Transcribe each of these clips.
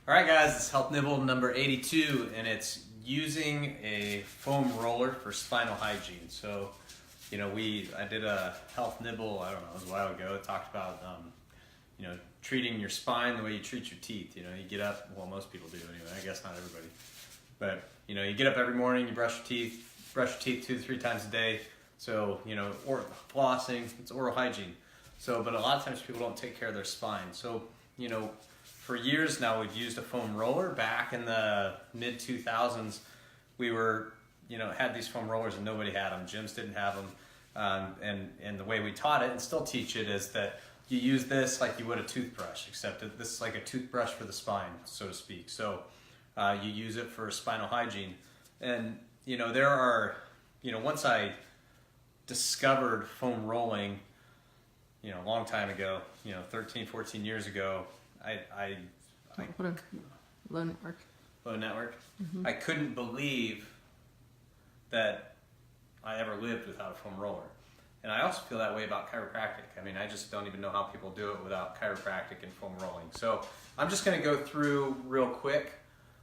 All right, guys, it's Health Nibble number 82, and it's using a foam roller for spinal hygiene. So, you know, I did a Health Nibble, I don't know, it was a while ago. It talked about, treating your spine the way you treat your teeth. You know, you get up, well, most people do anyway, I guess not everybody. But, you know, you get up every morning, you brush your teeth 2 to 3 times a day. So, you know, or flossing, it's oral hygiene. So, but a lot of times people don't take care of their spine. So, you know, for years now we've used a foam roller. Back in the mid 2000s, we were, had these foam rollers and nobody had them. Gyms didn't have them. And the way we taught it and still teach it is that you use this like you would a toothbrush, except that this is like a toothbrush for the spine, so to speak. So you use it for spinal hygiene. And, there are, once I discovered foam rolling, a long time ago, 13, 14 years ago, What a low network. Low network. Mm-hmm. I couldn't believe that I ever lived without a foam roller. And I also feel that way about chiropractic. I mean, I just don't even know how people do it without chiropractic and foam rolling. So I'm just going to go through real quick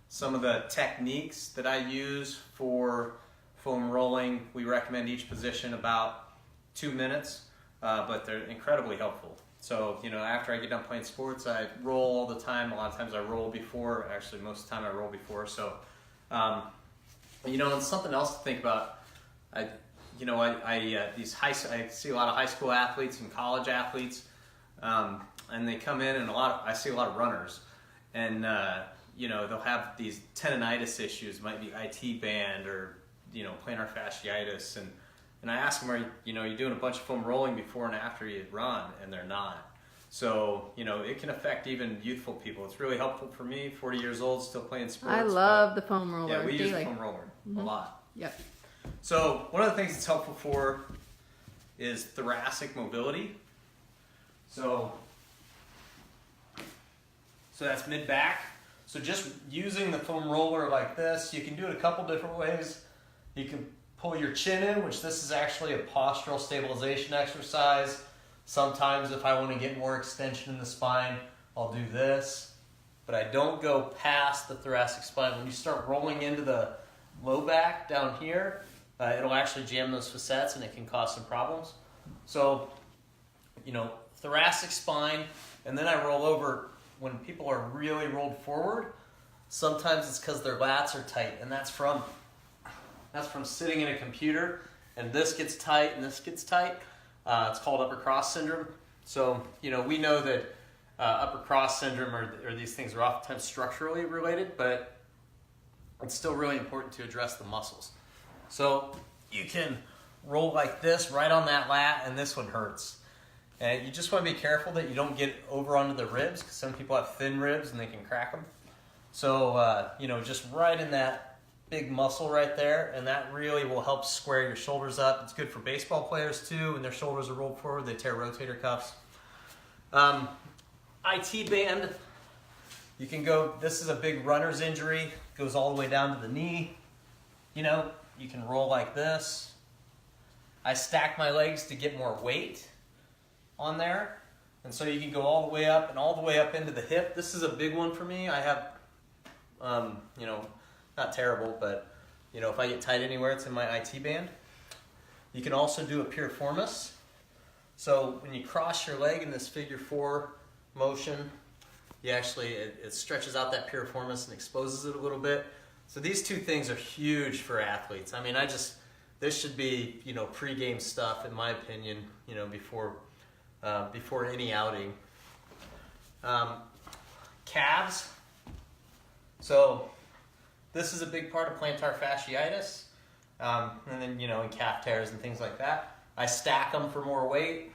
some of the techniques that I use for foam rolling. We recommend each position about 2 minutes, but they're incredibly helpful. So, after I get done playing sports, I roll all the time. A lot of times I roll before. Actually, most of the time I roll before. So, and something else to think about. I see a lot of high school athletes and college athletes, and they come in and I see a lot of runners, and they'll have these tendonitis issues. It might be IT band or plantar fasciitis, and I ask them, are you doing a bunch of foam rolling before and after you run? And they're not. So, it can affect even youthful people. It's really helpful for me, 40 years old, still playing sports. I love the foam roller. Yeah, we use the foam roller a lot. Yep. So, one of the things it's helpful for is thoracic mobility. So that's mid-back. So just using the foam roller like this, you can do it a couple different ways. You can pull your chin in, which this is actually a postural stabilization exercise. Sometimes if I want to get more extension in the spine, I'll do this. But I don't go past the thoracic spine. When you start rolling into the low back down here, it'll actually jam those facets and it can cause some problems. So, thoracic spine, and then I roll over. When people are really rolled forward, sometimes it's because their lats are tight, and that's from sitting in a computer, and this gets tight and this gets tight. It's called upper cross syndrome. So, we know that upper cross syndrome or these things are oftentimes structurally related, but it's still really important to address the muscles. So you can roll like this right on that lat, and this one hurts. And you just want to be careful that you don't get over onto the ribs, because some people have thin ribs and they can crack them. So, just right in that big muscle right there, and that really will help square your shoulders up. It's good for baseball players too. When their shoulders are rolled forward, they tear rotator cuffs. IT band, you can go, this is a big runner's injury, goes all the way down to the knee. You can roll like this. I stack my legs to get more weight on there, and so you can go all the way up and all the way up into the hip. This is a big one for me. I have, not terrible, but if I get tight anywhere, it's in my IT band. You can also do a piriformis. So when you cross your leg in this figure 4 motion, you actually, it stretches out that piriformis and exposes it a little bit. So these two things are huge for athletes. I mean, this should be, pre-game stuff, in my opinion, before any outing. Calves. So this is a big part of plantar fasciitis. And then, in calf tears and things like that. I stack them for more weight.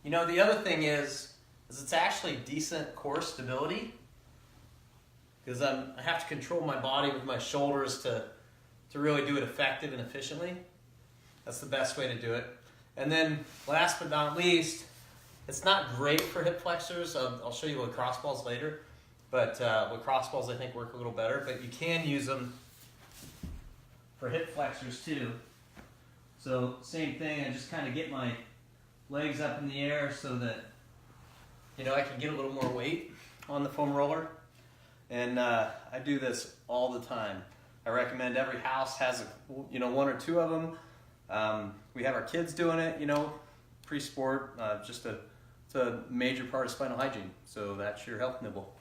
The other thing is it's actually decent core stability, because I have to control my body with my shoulders to really do it effective and efficiently. That's the best way to do it. And then last but not least, it's not great for hip flexors. I'll show you lacrosse balls later, but lacrosse balls I think work a little better, but you can use them for hip flexors too. So same thing, I just kind of get my legs up in the air so that I can get a little more weight on the foam roller. And I do this all the time. I recommend every house has one or two of them. We have our kids doing it, pre-sport. It's a major part of spinal hygiene. So that's your health nibble.